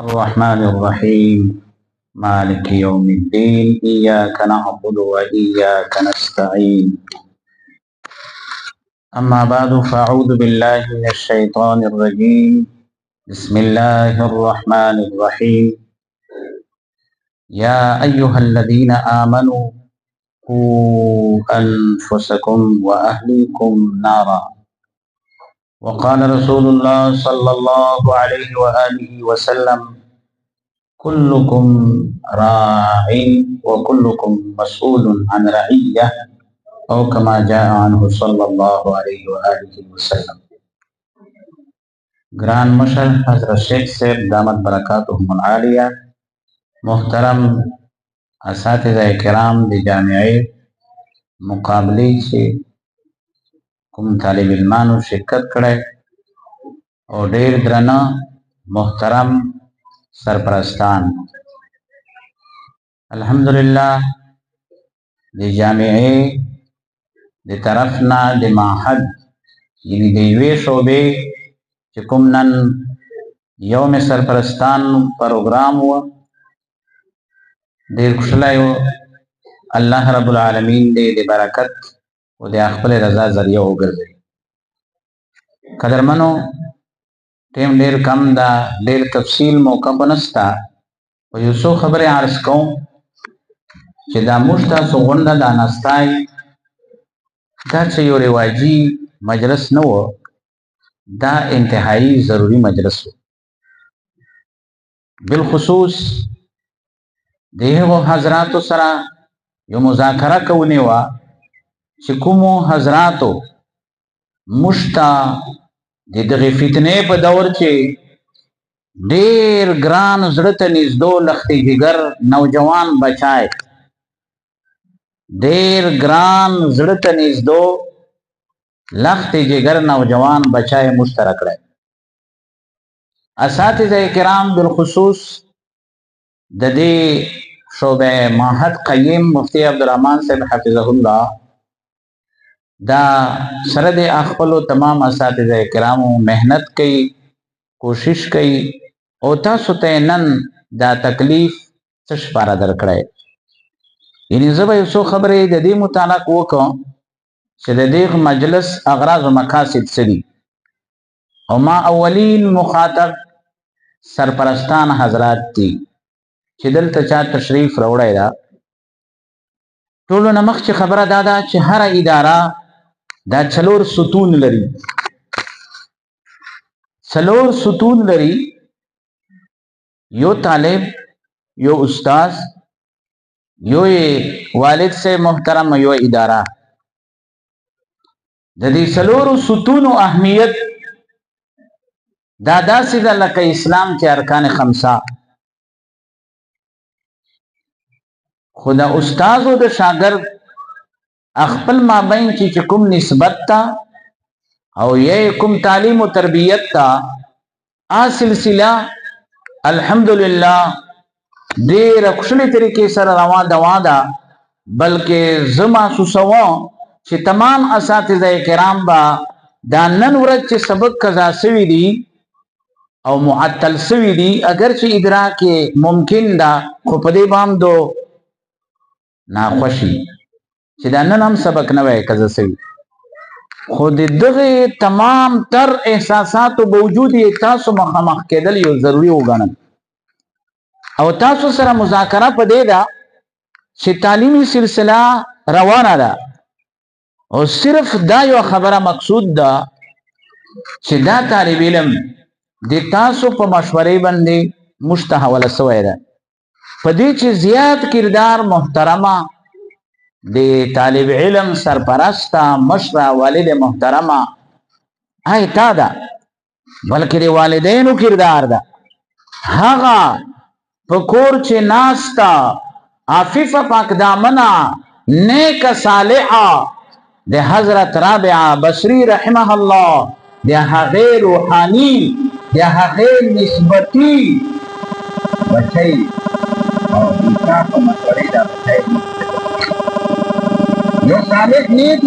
अर्रहमानिर्रहीम मालिकि यौमिद्दीन इय्याका नअबुदु व इय्याका नस्तईन अम्मा बअदु फ़अऊज़ु बिल्लाहि मिनश शैतानिर रजीम बिस्मिल्लाहिर रहमानिर रहीम या अय्युहल्लज़ीना आमनू क़ू अनफुसकुम व अहलीकुम नारा वक़ाल रसूलुल्लाह सल्लल्लाहु अलैहि व आलिहि वसल्लम कुल्लुकुम राइन व कुल्लुकुम मसऊलुन अन रइय्यह औ कमा जाअ अन्हु सल्लल्लाहु अलैहि व आलिहि वसल्लम। ग्रान मशर हज़रत शेख साहब दामत बरकातुहुमुल आलिया, मोहतरम असातिज़ाए किराम दी जामिया मुकाबले से कुम तालिब इल्मानु शिरकत करे और ढेर द्रना मोहतरम सरपरस्तान अल्हम्दुलिल्लाह दी जामिया दी तरफना दी माहद यानी देवे शोबे चुकुम नन यौम सरपरस्तान प्रोग्राम हुआ देर खुशलायो अल्लाह रब्बुल आलमीन दे बरकत और दे अखबल रजा जरिया हो गए। कदरमनो टेम ढेर कम दा ढेर तफसील मौका बनस्ता और यूसो खबर आर्स कहूँ कि दा मुश्ता सुगंधा दा नस्ताई दा चयो रिवाजी मजलस न हो, दा इंतहाई ज़रूरी मजलस हो। बिलखुसूस देह वो हजरात सरा यो मुज़ाकरा कौने वा चिकुमो हजरातो मुश्ता दे फितने पर दौर चे ढेर ग्रान ज़रत निज़दो लख्ती जिगर नौजवान बचाए ढेर ग्रान ज़रत निज़दो लख्ती जिगर नौजवान बचाए मुश्तरक रहे। असातिज़ाए किराम बिलखुसूस ददे शोबे माहद क़य्यम मुफ्ती अब्दुर्रहमान साहब हफ़िज़हुल्लाह दा सरद अखबलो तमाम असातिज़ाए किरामो मेहनत कई कोशिश कई ओता सुतैनन दा तकलीफ चशपारा दरकड़े यानी जब सो खबर ददी मुतालक वो कौं से ददेख मजलस अगराज मकासिद सदी और मा अवलीन मुखातब सरपरस्तान हजरात थी चिदल तचा तशरीफ रवड़ा टोलो नमक ची खबर दादा ची हर इदारा दा चलोर सुतून लरी चलोर सुतून लरी यो तालिब यो उस्ताज यो वालिद से मोहतरम यो इदारा जदी चलोर सुतून अहमियत दादा सीधा लका इस्लाम के अरकान खमसा खुदा उस्ताज व शागिर्द अखपल माबैन की चुकुम निस्बत था और ये कुम तालीम व तरबियत था आ सिलसिला अल्हम्दुलिल्लाह देर खुशली तरीके से रवा दवादा बल्कि जमा सुसवा कि तमाम असातिज़ाए किराम बा दानन वरत चे सबक कजा सवी दी और मुअत्तल सवी दी अगर चे इदरा के मुमकिन दा खुपदे बाम दो नाखुशी चिदानन हम सबक नवे कजा सवी खुद दगे तमाम तर एहसासात व बावजूद ये तासु मखमख केदल यो जरूरी होगा और तासु सरा मुज़ाकरा पदेदा कि तालीमी सिलसिला रवाना दा और सिर्फ दा यो खबरा मकसूद दा कि दा तालिब इल्म दे तासु प मशवरे बंदे मुश्तहवल सवैदा पदी ची जियाद किरदार मोहतरमा दे तालिब इल्म सरपरस्ता मशरा वालिद मोहतरमा आय तादा बल्कि दे वालिदैन किरदार दा हागा पकोर चे नास्ता आफिफा पाक दामना नेक सालिहा दे हजरत राबिआ बसरी रहमहुल्लाह दे हगे रूहानी दे हगे निस्बती बचई और दूसरा को मशवरे दा बचई यो सालिह नीत